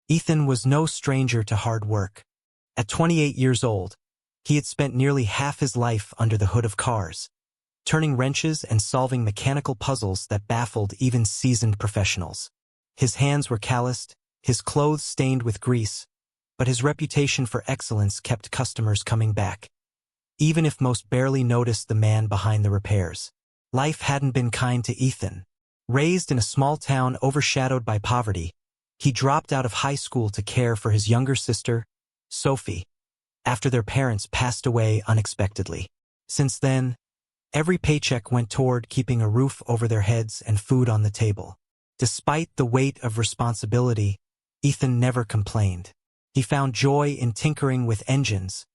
Ethan was no stranger to hard work. At 28 years old, he had spent nearly half his life under the hood of cars, turning wrenches and solving mechanical puzzles that baffled even seasoned professionals. His hands were calloused, his clothes stained with grease, but his reputation for excellence kept customers coming back, even if most barely noticed the man behind the repairs. Life hadn't been kind to Ethan. Raised in a small town overshadowed by poverty, he dropped out of high school to care for his younger sister, Sophie, after their parents passed away unexpectedly. Since then, every paycheck went toward keeping a roof over their heads and food on the table. Despite the weight of responsibility, Ethan never complained. He found joy in tinkering with engines,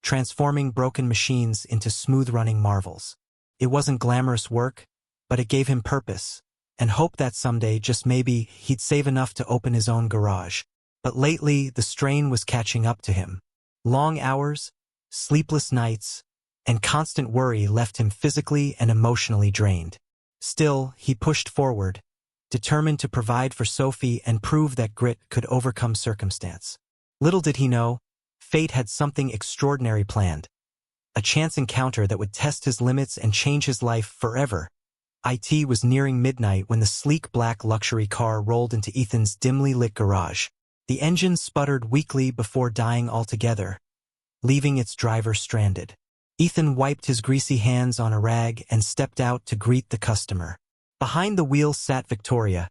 transforming broken machines into smooth-running marvels. It wasn't glamorous work, but it gave him purpose, and hope that someday, just maybe, he'd save enough to open his own garage. But lately, the strain was catching up to him. Long hours, sleepless nights, and constant worry left him physically and emotionally drained. Still, he pushed forward, determined to provide for Sophie and prove that grit could overcome circumstance. Little did he know, fate had something extraordinary planned. A chance encounter that would test his limits and change his life forever. It was nearing midnight when the sleek black luxury car rolled into Ethan's dimly lit garage. The engine sputtered weakly before dying altogether, leaving its driver stranded. Ethan wiped his greasy hands on a rag and stepped out to greet the customer. Behind the wheel sat Victoria,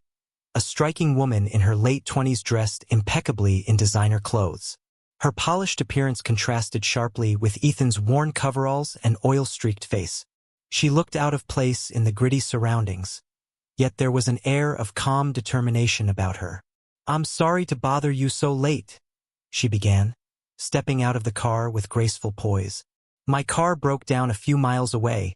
a striking woman in her late 20s dressed impeccably in designer clothes. Her polished appearance contrasted sharply with Ethan's worn coveralls and oil-streaked face. She looked out of place in the gritty surroundings, yet there was an air of calm determination about her. "I'm sorry to bother you so late," she began, stepping out of the car with graceful poise. "My car broke down a few miles away,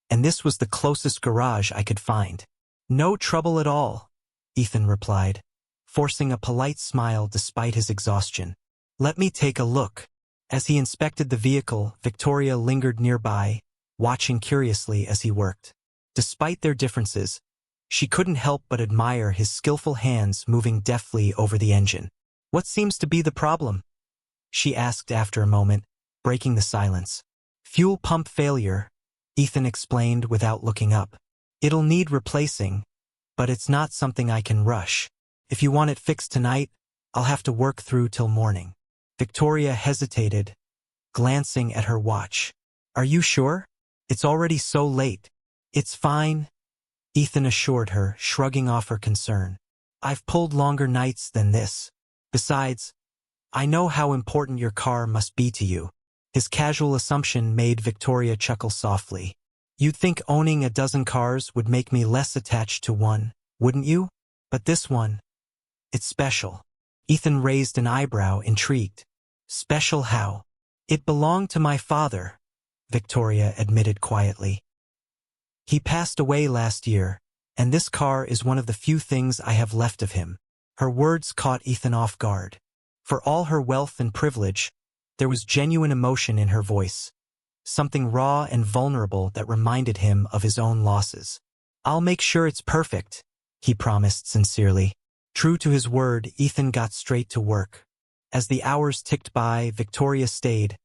and this was the closest garage I could find." "No trouble at all," Ethan replied, forcing a polite smile despite his exhaustion. "Let me take a look." As he inspected the vehicle, Victoria lingered nearby, watching curiously as he worked. Despite their differences, she couldn't help but admire his skillful hands moving deftly over the engine. "What seems to be the problem?" she asked after a moment, breaking the silence. "Fuel pump failure," Ethan explained without looking up. "It'll need replacing, but it's not something I can rush. If you want it fixed tonight, I'll have to work through till morning." Victoria hesitated, glancing at her watch. "Are you sure? It's already so late." "It's fine," Ethan assured her, shrugging off her concern. "I've pulled longer nights than this. Besides, I know how important your car must be to you." His casual assumption made Victoria chuckle softly. "You'd think owning a dozen cars would make me less attached to one, wouldn't you? But this one, it's special." Ethan raised an eyebrow, intrigued. "Special how?" "It belonged to my father," Victoria admitted quietly. "He passed away last year, and this car is one of the few things I have left of him." Her words caught Ethan off guard. For all her wealth and privilege, there was genuine emotion in her voice, something raw and vulnerable that reminded him of his own losses. "I'll make sure it's perfect," he promised sincerely. True to his word, Ethan got straight to work. As the hours ticked by, Victoria stayed,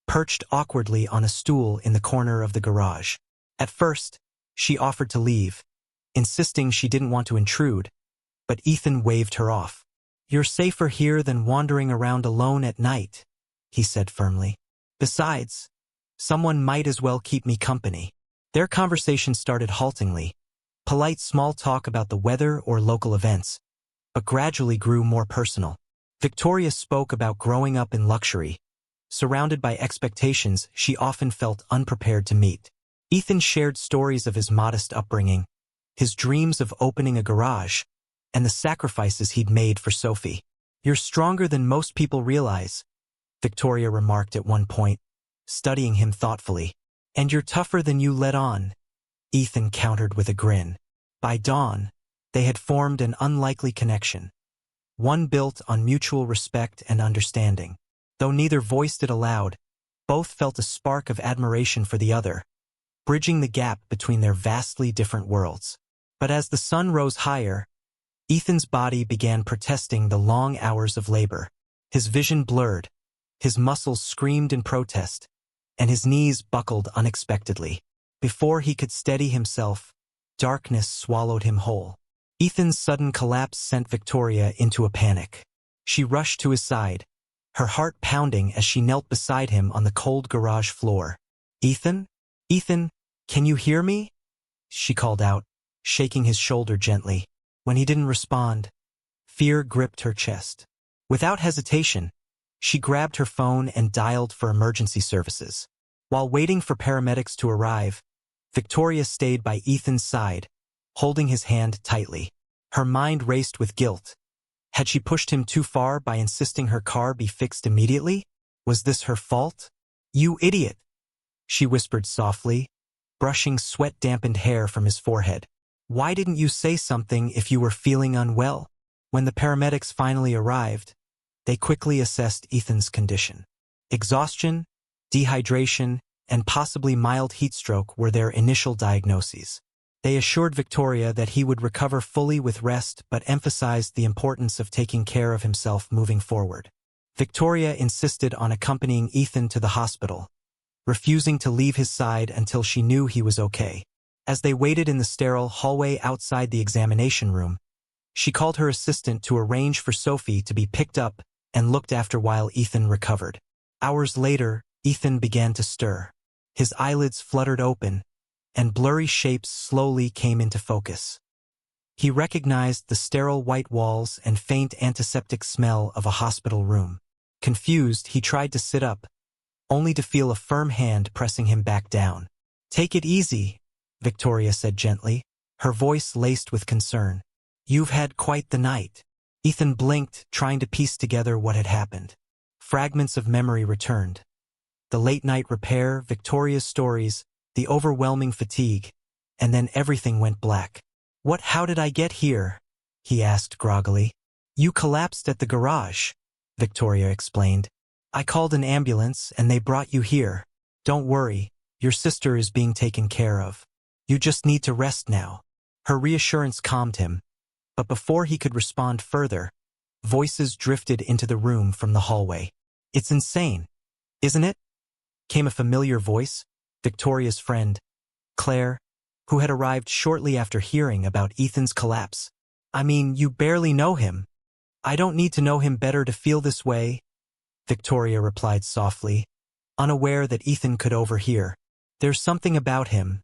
perched awkwardly on a stool in the corner of the garage. At first, she offered to leave, insisting she didn't want to intrude, but Ethan waved her off. "You're safer here than wandering around alone at night," he said firmly. "Besides, someone might as well keep me company." Their conversation started haltingly, polite small talk about the weather or local events, but gradually grew more personal. Victoria spoke about growing up in luxury, surrounded by expectations she often felt unprepared to meet. Ethan shared stories of his modest upbringing, his dreams of opening a garage, and the sacrifices he'd made for Sophie. "You're stronger than most people realize," Victoria remarked at one point, studying him thoughtfully. "And you're tougher than you let on," Ethan countered with a grin. By dawn, they had formed an unlikely connection, one built on mutual respect and understanding. Though neither voiced it aloud, both felt a spark of admiration for the other, bridging the gap between their vastly different worlds. But as the sun rose higher, Ethan's body began protesting the long hours of labor. His vision blurred, his muscles screamed in protest, and his knees buckled unexpectedly. Before he could steady himself, darkness swallowed him whole. Ethan's sudden collapse sent Victoria into a panic. She rushed to his side, her heart pounding as she knelt beside him on the cold garage floor. "Ethan? Ethan, can you hear me?" she called out, shaking his shoulder gently. When he didn't respond, fear gripped her chest. Without hesitation, she grabbed her phone and dialed for emergency services. While waiting for paramedics to arrive, Victoria stayed by Ethan's side, holding his hand tightly. Her mind raced with guilt. Had she pushed him too far by insisting her car be fixed immediately? Was this her fault? "You idiot," she whispered softly, brushing sweat-dampened hair from his forehead. "Why didn't you say something if you were feeling unwell?" When the paramedics finally arrived, they quickly assessed Ethan's condition. Exhaustion, dehydration, and possibly mild heat stroke were their initial diagnoses. They assured Victoria that he would recover fully with rest, but emphasized the importance of taking care of himself moving forward. Victoria insisted on accompanying Ethan to the hospital, refusing to leave his side until she knew he was okay. As they waited in the sterile hallway outside the examination room, she called her assistant to arrange for Sophie to be picked up and looked after while Ethan recovered. Hours later, Ethan began to stir. His eyelids fluttered open, and blurry shapes slowly came into focus. He recognized the sterile white walls and faint antiseptic smell of a hospital room. Confused, he tried to sit up, only to feel a firm hand pressing him back down. "Take it easy," Victoria said gently, her voice laced with concern. "You've had quite the night." Ethan blinked, trying to piece together what had happened. Fragments of memory returned. The late-night repair, Victoria's stories, the overwhelming fatigue, and then everything went black. How did I get here?" he asked groggily. "You collapsed at the garage," Victoria explained. "I called an ambulance and they brought you here. Don't worry, your sister is being taken care of. You just need to rest now." Her reassurance calmed him, but before he could respond further, voices drifted into the room from the hallway. "It's insane, isn't it?" came a familiar voice, Victoria's friend, Claire, who had arrived shortly after hearing about Ethan's collapse. "I mean, you barely know him." "I don't need to know him better to feel this way," Victoria replied softly, unaware that Ethan could overhear. "There's something about him.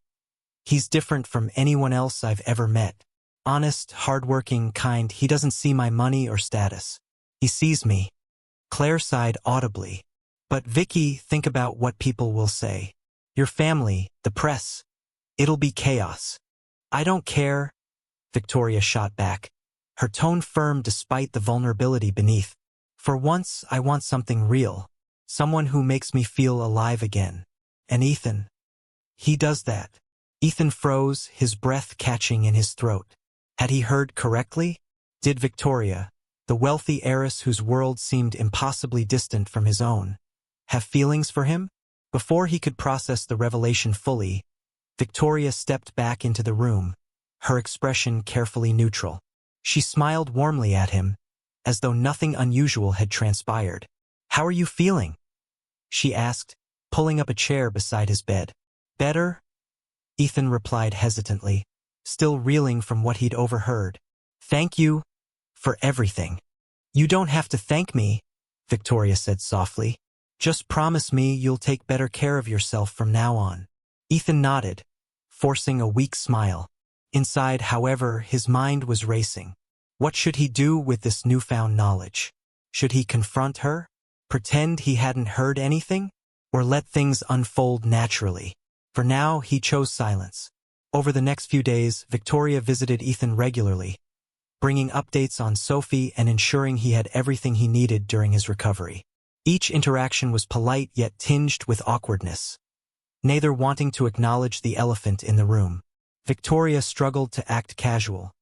He's different from anyone else I've ever met. Honest, hardworking, kind. He doesn't see my money or status. He sees me." Claire sighed audibly. "But Vicky, think about what people will say. Your family, the press. It'll be chaos." "I don't care," Victoria shot back, her tone firm despite the vulnerability beneath. "For once, I want something real. Someone who makes me feel alive again. And Ethan. He does that." Ethan froze, his breath catching in his throat. Had he heard correctly? Did Victoria, the wealthy heiress whose world seemed impossibly distant from his own, have feelings for him? Before he could process the revelation fully, Victoria stepped back into the room, her expression carefully neutral. She smiled warmly at him, as though nothing unusual had transpired. "How are you feeling?" she asked, pulling up a chair beside his bed. "Better?" Ethan replied hesitantly, still reeling from what he'd overheard. "Thank you for everything." "You don't have to thank me," Victoria said softly. "Just promise me you'll take better care of yourself from now on." Ethan nodded, forcing a weak smile. Inside, however, his mind was racing. What should he do with this newfound knowledge? Should he confront her? Pretend he hadn't heard anything? Or let things unfold naturally? For now, he chose silence. Over the next few days, Victoria visited Ethan regularly, bringing updates on Sophie and ensuring he had everything he needed during his recovery. Each interaction was polite yet tinged with awkwardness, neither wanting to acknowledge the elephant in the room. Victoria struggled to act casual,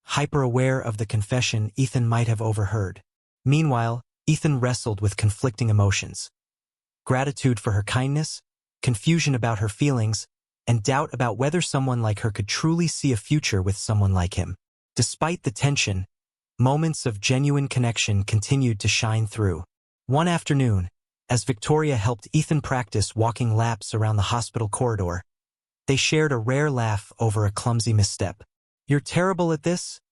hyper-aware of the confession Ethan might have overheard. Meanwhile, Ethan wrestled with conflicting emotions. Gratitude for her kindness, confusion about her feelings, and doubt about whether someone like her could truly see a future with someone like him. Despite the tension, Moments of genuine connection continued to shine through. One afternoon, as Victoria helped Ethan practice walking laps around the hospital corridor, they shared a rare laugh over a clumsy misstep. "You're terrible at this?"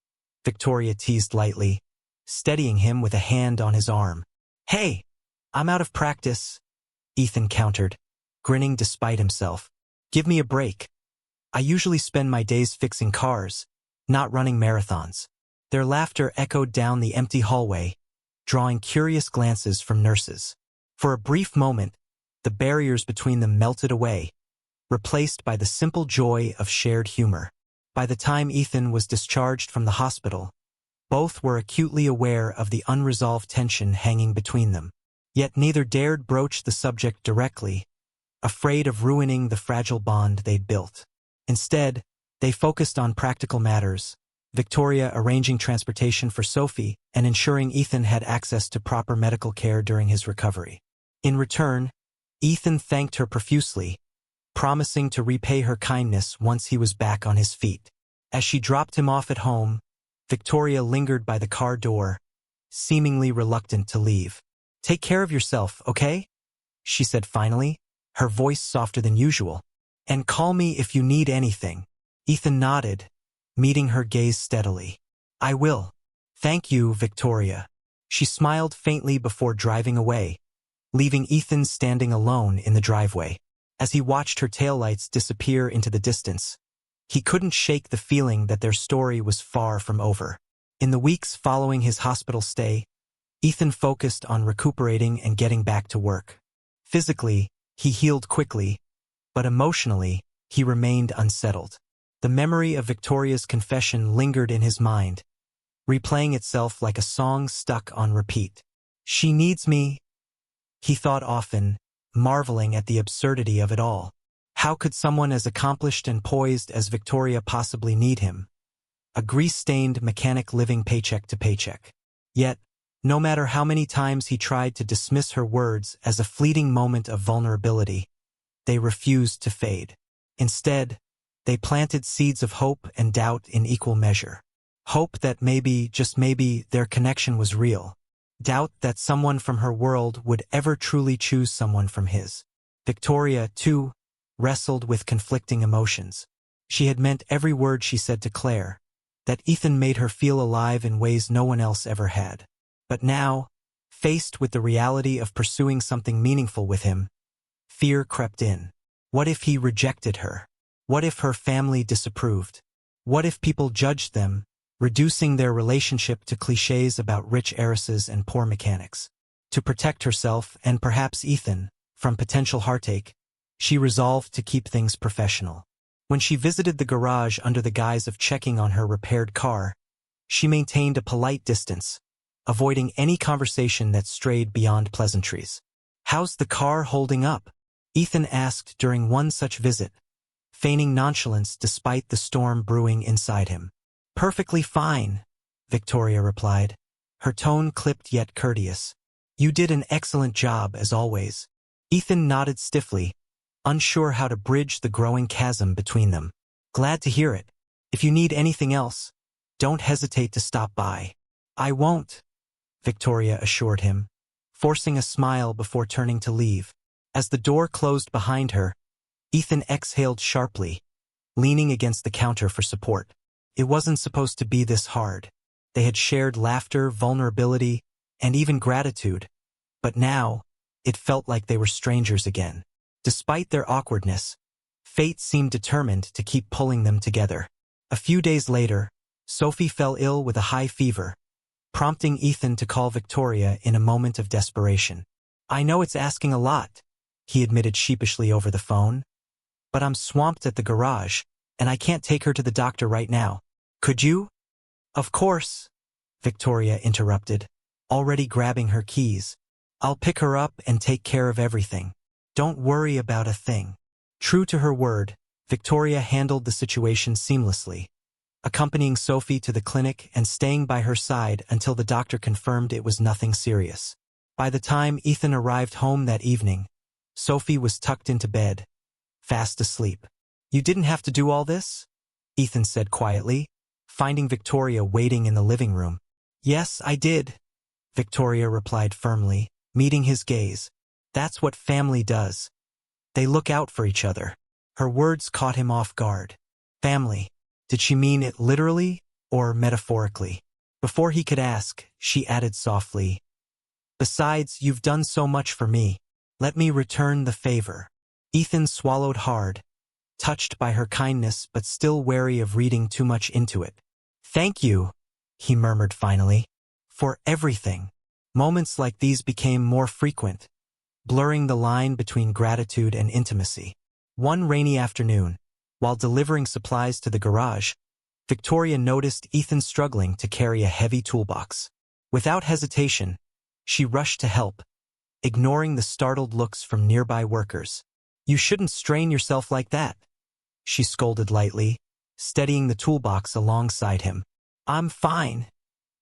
Victoria teased lightly, steadying him with a hand on his arm. "Hey, I'm out of practice," Ethan countered, grinning despite himself. "Give me a break. I usually spend my days fixing cars, not running marathons." Their laughter echoed down the empty hallway, drawing curious glances from nurses. For a brief moment, the barriers between them melted away, replaced by the simple joy of shared humor. By the time Ethan was discharged from the hospital, both were acutely aware of the unresolved tension hanging between them. Yet neither dared broach the subject directly, afraid of ruining the fragile bond they'd built. Instead, they focused on practical matters, Victoria arranging transportation for Sophie and ensuring Ethan had access to proper medical care during his recovery. In return, Ethan thanked her profusely, promising to repay her kindness once he was back on his feet. As she dropped him off at home, Victoria lingered by the car door, seemingly reluctant to leave. "Take care of yourself, okay?" she said finally, her voice softer than usual. "And call me if you need anything." Ethan nodded, meeting her gaze steadily. "I will. Thank you, Victoria." She smiled faintly before driving away, leaving Ethan standing alone in the driveway. As he watched her taillights disappear into the distance, he couldn't shake the feeling that their story was far from over. In the weeks following his hospital stay, Ethan focused on recuperating and getting back to work. Physically, he healed quickly, but emotionally, he remained unsettled. The memory of Victoria's confession lingered in his mind, replaying itself like a song stuck on repeat. "She needs me," he thought often, marveling at the absurdity of it all. How could someone as accomplished and poised as Victoria possibly need him? A grease-stained mechanic living paycheck to paycheck. Yet, no matter how many times he tried to dismiss her words as a fleeting moment of vulnerability, they refused to fade. Instead, they planted seeds of hope and doubt in equal measure. Hope that maybe, just maybe, their connection was real. Doubt that someone from her world would ever truly choose someone from his. Victoria, too, wrestled with conflicting emotions. She had meant every word she said to Claire, that Ethan made her feel alive in ways no one else ever had. But now, faced with the reality of pursuing something meaningful with him, fear crept in. What if he rejected her? What if her family disapproved? What if people judged them, reducing their relationship to clichés about rich heiresses and poor mechanics? To protect herself, and perhaps Ethan, from potential heartache, she resolved to keep things professional. When she visited the garage under the guise of checking on her repaired car, she maintained a polite distance, avoiding any conversation that strayed beyond pleasantries. "How's the car holding up?" Ethan asked during one such visit, feigning nonchalance despite the storm brewing inside him. "Perfectly fine," Victoria replied, her tone clipped yet courteous. "You did an excellent job, as always." Ethan nodded stiffly, unsure how to bridge the growing chasm between them. "Glad to hear it. If you need anything else, don't hesitate to stop by." "I won't," Victoria assured him, forcing a smile before turning to leave. As the door closed behind her, Ethan exhaled sharply, leaning against the counter for support. It wasn't supposed to be this hard. They had shared laughter, vulnerability, and even gratitude, but now, it felt like they were strangers again. Despite their awkwardness, fate seemed determined to keep pulling them together. A few days later, Sophie fell ill with a high fever, prompting Ethan to call Victoria in a moment of desperation. "I know it's asking a lot," he admitted sheepishly over the phone, "but I'm swamped at the garage, and I can't take her to the doctor right now. Could you?" "Of course," Victoria interrupted, already grabbing her keys. "I'll pick her up and take care of everything. Don't worry about a thing." True to her word, Victoria handled the situation seamlessly, accompanying Sophie to the clinic and staying by her side until the doctor confirmed it was nothing serious. By the time Ethan arrived home that evening, Sophie was tucked into bed, fast asleep. "You didn't have to do all this?" Ethan said quietly, finding Victoria waiting in the living room. Yes, I did, Victoria replied firmly, meeting his gaze. That's what family does. They look out for each other. Her words caught him off guard. Family. Did she mean it literally or metaphorically? Before he could ask, she added softly, "Besides, you've done so much for me. Let me return the favor." Ethan swallowed hard, touched by her kindness but still wary of reading too much into it. "Thank you," he murmured finally, "for everything." Moments like these became more frequent, blurring the line between gratitude and intimacy. One rainy afternoon, while delivering supplies to the garage, Victoria noticed Ethan struggling to carry a heavy toolbox. Without hesitation, she rushed to help, ignoring the startled looks from nearby workers. "You shouldn't strain yourself like that," she scolded lightly, steadying the toolbox alongside him. "I'm fine,"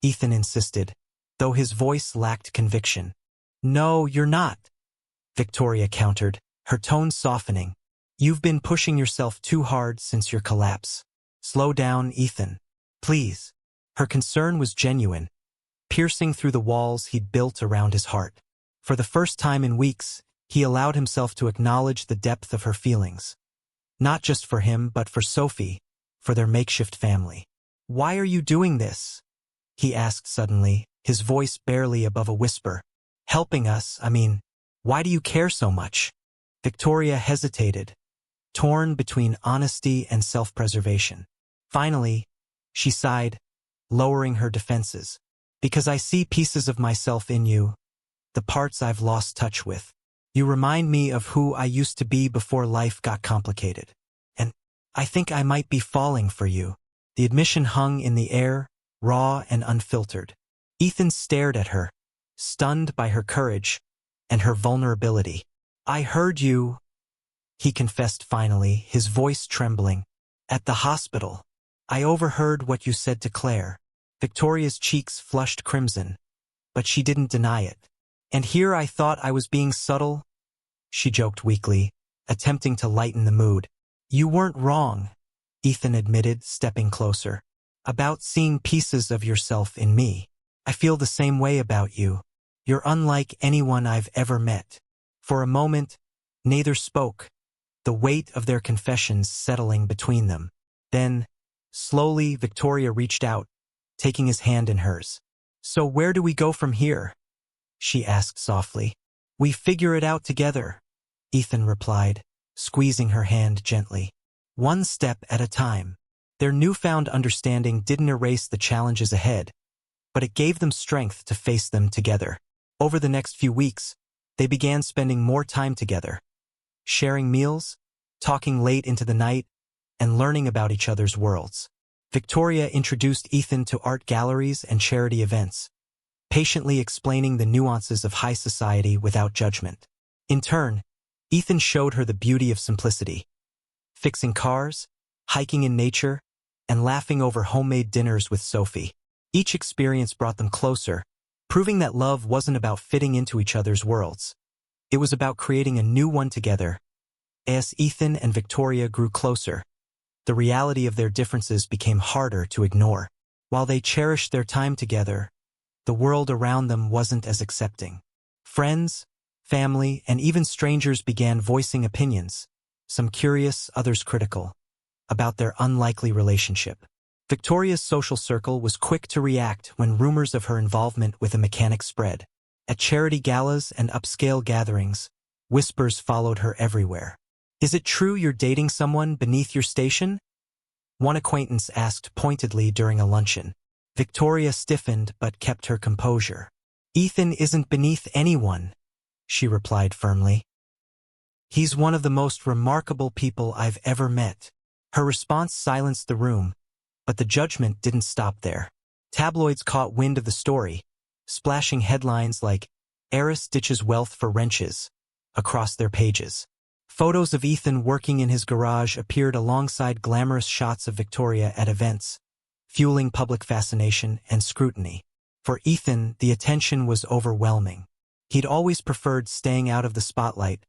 Ethan insisted, though his voice lacked conviction. "No, you're not," Victoria countered, her tone softening. "You've been pushing yourself too hard since your collapse. Slow down, Ethan. Please." Her concern was genuine, piercing through the walls he'd built around his heart. For the first time in weeks, he allowed himself to acknowledge the depth of her feelings. Not just for him, but for Sophie, for their makeshift family. "Why are you doing this?" he asked suddenly, his voice barely above a whisper. "Helping us, I mean, why do you care so much?" Victoria hesitated, torn between honesty and self-preservation. Finally, she sighed, lowering her defenses. "Because I see pieces of myself in you, the parts I've lost touch with. You remind me of who I used to be before life got complicated. And I think I might be falling for you." The admission hung in the air, raw and unfiltered. Ethan stared at her, stunned by her courage and her vulnerability. "I heard you," he confessed finally, his voice trembling. "At the hospital. I overheard what you said to Claire." Victoria's cheeks flushed crimson, but she didn't deny it. "And here I thought I was being subtle," she joked weakly, attempting to lighten the mood. "You weren't wrong," Ethan admitted, stepping closer. "About seeing pieces of yourself in me. I feel the same way about you. You're unlike anyone I've ever met." For a moment, neither spoke, the weight of their confessions settling between them. Then, slowly, Victoria reached out, taking his hand in hers. "So where do we go from here?" she asked softly. "We figure it out together," Ethan replied, squeezing her hand gently. "One step at a time." Their newfound understanding didn't erase the challenges ahead, but it gave them strength to face them together. Over the next few weeks, they began spending more time together, sharing meals, talking late into the night, and learning about each other's worlds. Victoria introduced Ethan to art galleries and charity events, patiently explaining the nuances of high society without judgment. In turn, Ethan showed her the beauty of simplicity, fixing cars, hiking in nature, and laughing over homemade dinners with Sophie. Each experience brought them closer, proving that love wasn't about fitting into each other's worlds. It was about creating a new one together. As Ethan and Victoria grew closer, the reality of their differences became harder to ignore. While they cherished their time together, the world around them wasn't as accepting. Friends, family, and even strangers began voicing opinions, some curious, others critical, about their unlikely relationship. Victoria's social circle was quick to react when rumors of her involvement with a mechanic spread. At charity galas and upscale gatherings, whispers followed her everywhere. "Is it true you're dating someone beneath your station?" one acquaintance asked pointedly during a luncheon. Victoria stiffened but kept her composure. "Ethan isn't beneath anyone," she replied firmly. "He's one of the most remarkable people I've ever met." Her response silenced the room, but the judgment didn't stop there. Tabloids caught wind of the story, splashing headlines like "Heiress ditches wealth for wrenches" across their pages. Photos of Ethan working in his garage appeared alongside glamorous shots of Victoria at events, fueling public fascination and scrutiny. For Ethan, the attention was overwhelming. He'd always preferred staying out of the spotlight,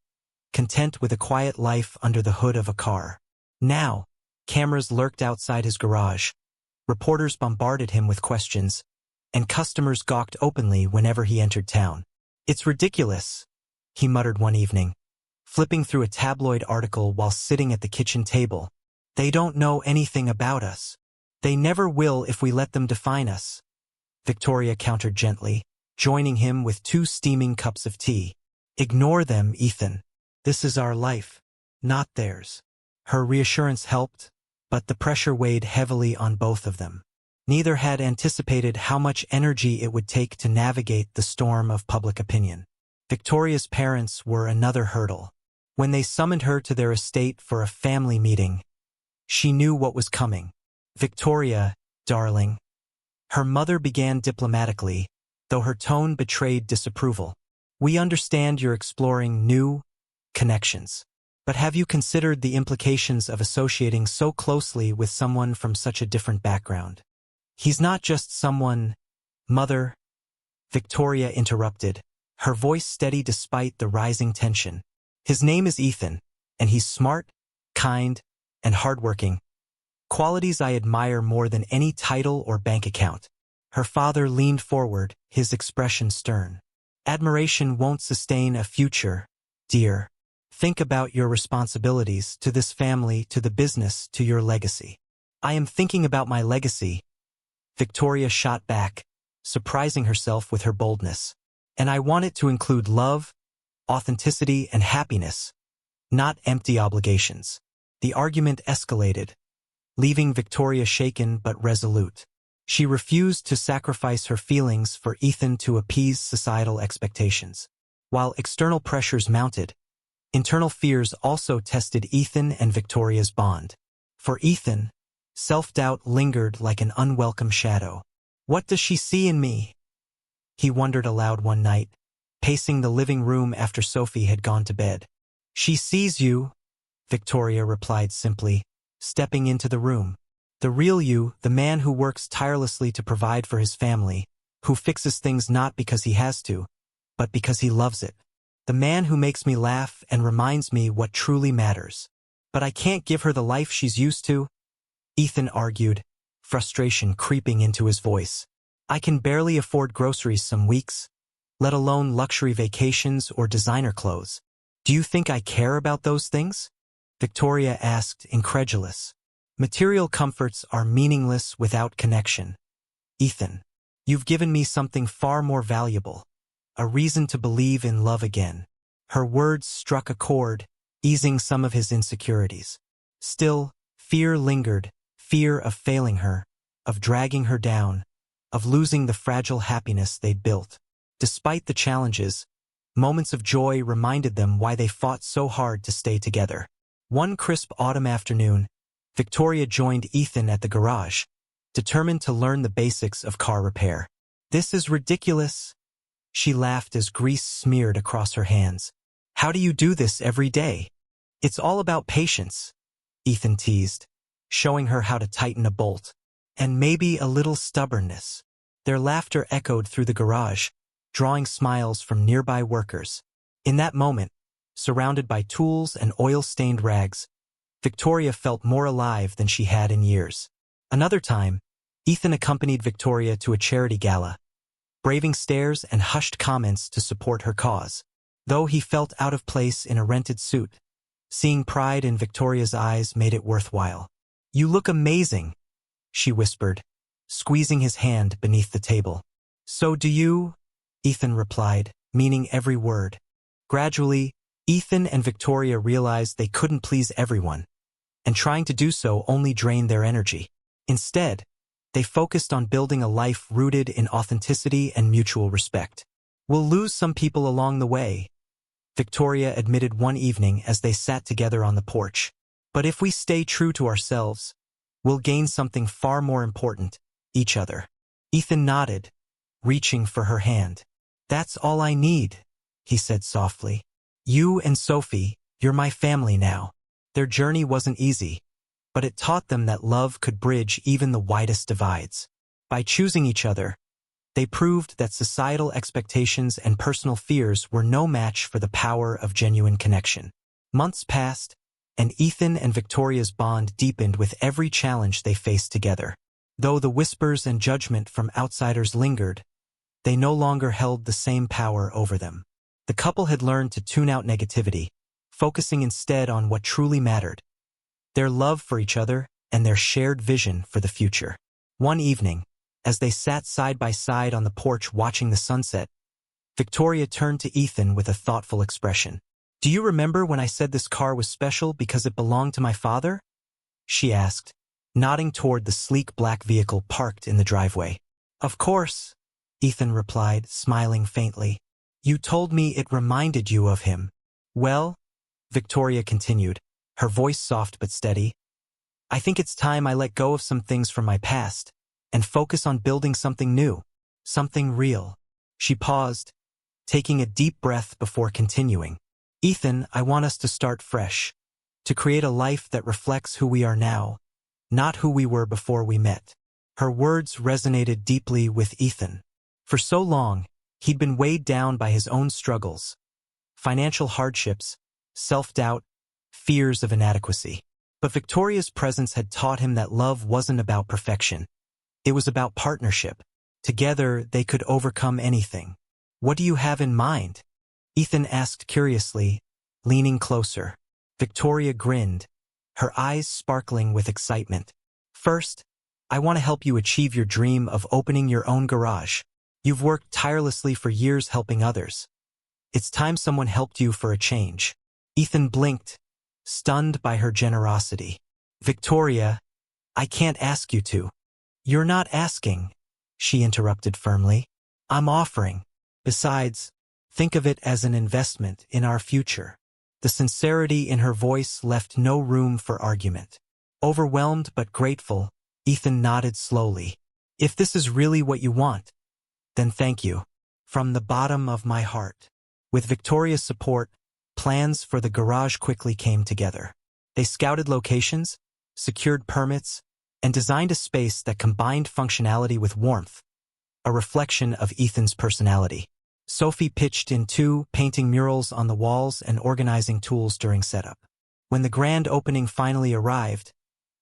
content with a quiet life under the hood of a car. Now, cameras lurked outside his garage. Reporters bombarded him with questions, and customers gawked openly whenever he entered town. "It's ridiculous," he muttered one evening, flipping through a tabloid article while sitting at the kitchen table. "They don't know anything about us. They never will if we let them define us." Victoria countered gently, joining him with 2 steaming cups of tea. "Ignore them, Ethan. This is our life, not theirs." Her reassurance helped, but the pressure weighed heavily on both of them. Neither had anticipated how much energy it would take to navigate the storm of public opinion. Victoria's parents were another hurdle. When they summoned her to their estate for a family meeting, she knew what was coming. "Victoria, darling." Her mother began diplomatically, though her tone betrayed disapproval. "We understand you're exploring new connections. But have you considered the implications of associating so closely with someone from such a different background? He's not just someone, Mother." Victoria interrupted, her voice steady despite the rising tension. "His name is Ethan, and he's smart, kind, and hardworking. Qualities I admire more than any title or bank account." Her father leaned forward, his expression stern. "Admiration won't sustain a future, dear. Think about your responsibilities to this family, to the business, to your legacy." "I am thinking about my legacy," Victoria shot back, surprising herself with her boldness. "And I want it to include love, authenticity, and happiness, not empty obligations." The argument escalated, leaving Victoria shaken but resolute. She refused to sacrifice her feelings for Ethan to appease societal expectations. While external pressures mounted, internal fears also tested Ethan and Victoria's bond. For Ethan, self-doubt lingered like an unwelcome shadow. "What does she see in me?" he wondered aloud one night, pacing the living room after Sophie had gone to bed. "She sees you," Victoria replied simply, stepping into the room. "The real you, the man who works tirelessly to provide for his family, who fixes things not because he has to, but because he loves it. The man who makes me laugh and reminds me what truly matters. But I can't give her the life she's used to," Ethan argued, frustration creeping into his voice. "I can barely afford groceries some weeks, let alone luxury vacations or designer clothes. Do you think I care about those things?" Victoria asked, incredulous. "Material comforts are meaningless without connection. Ethan, you've given me something far more valuable, a reason to believe in love again." Her words struck a chord, easing some of his insecurities. Still, fear lingered, fear of failing her, of dragging her down, of losing the fragile happiness they'd built. Despite the challenges, moments of joy reminded them why they fought so hard to stay together. One crisp autumn afternoon, Victoria joined Ethan at the garage, determined to learn the basics of car repair. "This is ridiculous," she laughed as grease smeared across her hands. "How do you do this every day?" "It's all about patience," Ethan teased, showing her how to tighten a bolt. "And maybe a little stubbornness." Their laughter echoed through the garage, drawing smiles from nearby workers. In that moment, surrounded by tools and oil-stained rags, Victoria felt more alive than she had in years. Another time, Ethan accompanied Victoria to a charity gala, braving stares and hushed comments to support her cause. Though he felt out of place in a rented suit, seeing pride in Victoria's eyes made it worthwhile. "You look amazing," she whispered, squeezing his hand beneath the table. "So do you," Ethan replied, meaning every word. Gradually, Ethan and Victoria realized they couldn't please everyone, and trying to do so only drained their energy. Instead, they focused on building a life rooted in authenticity and mutual respect. "We'll lose some people along the way," Victoria admitted one evening as they sat together on the porch. "But if we stay true to ourselves, we'll gain something far more important, each other." Ethan nodded, reaching for her hand. "That's all I need," he said softly. "You and Sophie, you're my family now." Their journey wasn't easy, but it taught them that love could bridge even the widest divides. By choosing each other, they proved that societal expectations and personal fears were no match for the power of genuine connection. Months passed, and Ethan and Victoria's bond deepened with every challenge they faced together. Though the whispers and judgment from outsiders lingered, they no longer held the same power over them. The couple had learned to tune out negativity, focusing instead on what truly mattered: their love for each other and their shared vision for the future. One evening, as they sat side by side on the porch watching the sunset, Victoria turned to Ethan with a thoughtful expression. "Do you remember when I said this car was special because it belonged to my father?" she asked, nodding toward the sleek black vehicle parked in the driveway. "Of course," Ethan replied, smiling faintly. "You told me it reminded you of him." "Well," Victoria continued, her voice soft but steady, "I think it's time I let go of some things from my past and focus on building something new, something real." She paused, taking a deep breath before continuing. "Ethan, I want us to start fresh, to create a life that reflects who we are now, not who we were before we met." Her words resonated deeply with Ethan. For so long, he'd been weighed down by his own struggles, financial hardships, self-doubt, fears of inadequacy. But Victoria's presence had taught him that love wasn't about perfection. It was about partnership. Together, they could overcome anything. "What do you have in mind?" Ethan asked curiously, leaning closer. Victoria grinned, her eyes sparkling with excitement. "First, I want to help you achieve your dream of opening your own garage. You've worked tirelessly for years helping others. It's time someone helped you for a change." Ethan blinked, stunned by her generosity. "Victoria, I can't ask you to." "You're not asking," she interrupted firmly. "I'm offering. Besides, think of it as an investment in our future." The sincerity in her voice left no room for argument. Overwhelmed but grateful, Ethan nodded slowly. "If this is really what you want, then thank you. From the bottom of my heart." With Victoria's support, plans for the garage quickly came together. They scouted locations, secured permits, and designed a space that combined functionality with warmth, a reflection of Ethan's personality. Sophie pitched in too, painting murals on the walls and organizing tools during setup. When the grand opening finally arrived,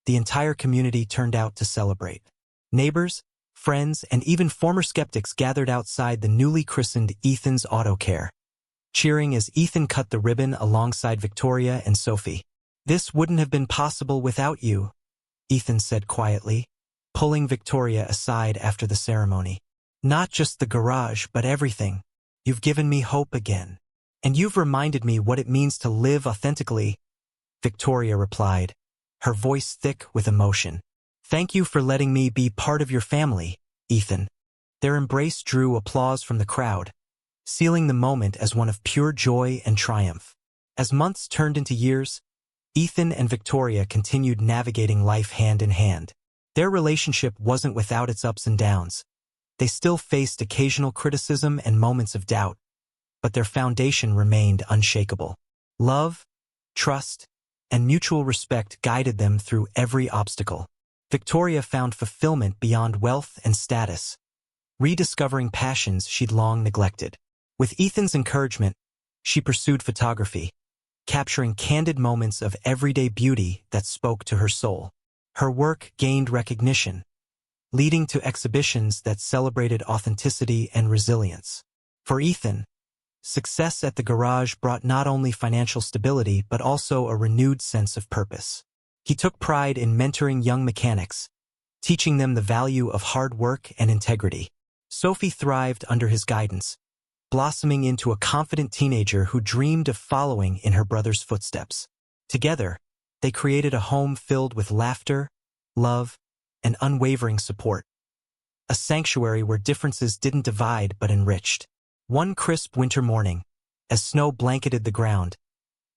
the entire community turned out to celebrate. Neighbors, friends, and even former skeptics gathered outside the newly christened Ethan's Auto Care, cheering as Ethan cut the ribbon alongside Victoria and Sophie. "This wouldn't have been possible without you," Ethan said quietly, pulling Victoria aside after the ceremony. "Not just the garage, but everything. You've given me hope again. And you've reminded me what it means to live authentically," Victoria replied, her voice thick with emotion. "Thank you for letting me be part of your family, Ethan." Their embrace drew applause from the crowd, sealing the moment as one of pure joy and triumph. As months turned into years, Ethan and Victoria continued navigating life hand in hand. Their relationship wasn't without its ups and downs. They still faced occasional criticism and moments of doubt, but their foundation remained unshakable. Love, trust, and mutual respect guided them through every obstacle. Victoria found fulfillment beyond wealth and status, rediscovering passions she'd long neglected. With Ethan's encouragement, she pursued photography, capturing candid moments of everyday beauty that spoke to her soul. Her work gained recognition, leading to exhibitions that celebrated authenticity and resilience. For Ethan, success at the garage brought not only financial stability but also a renewed sense of purpose. He took pride in mentoring young mechanics, teaching them the value of hard work and integrity. Sophie thrived under his guidance, blossoming into a confident teenager who dreamed of following in her brother's footsteps. Together, they created a home filled with laughter, love, and unwavering support. A sanctuary where differences didn't divide but enriched. One crisp winter morning, as snow blanketed the ground,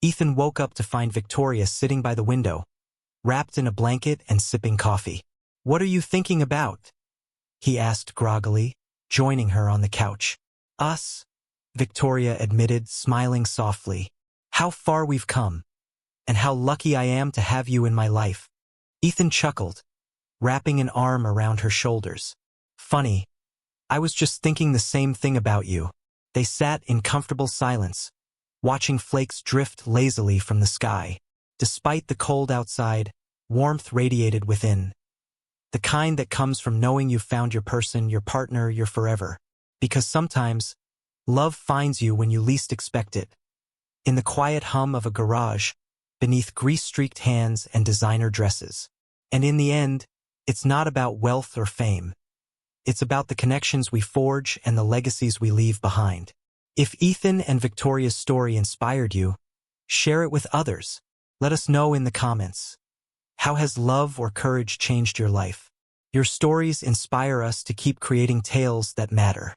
Ethan woke up to find Victoria sitting by the window, wrapped in a blanket and sipping coffee. "What are you thinking about?" he asked groggily, joining her on the couch. "Us," Victoria admitted, smiling softly. "How far we've come, and how lucky I am to have you in my life." Ethan chuckled, wrapping an arm around her shoulders. "Funny, I was just thinking the same thing about you." They sat in comfortable silence, watching flakes drift lazily from the sky. Despite the cold outside, warmth radiated within, The kind that comes from knowing you've found your person, your partner, your forever. Because sometimes, love finds you when you least expect it. In the quiet hum of a garage, beneath grease-streaked hands and designer dresses. And in the end, it's not about wealth or fame. It's about the connections we forge and the legacies we leave behind. If Ethan and Victoria's story inspired you, share it with others. Let us know in the comments. How has love or courage changed your life? Your stories inspire us to keep creating tales that matter.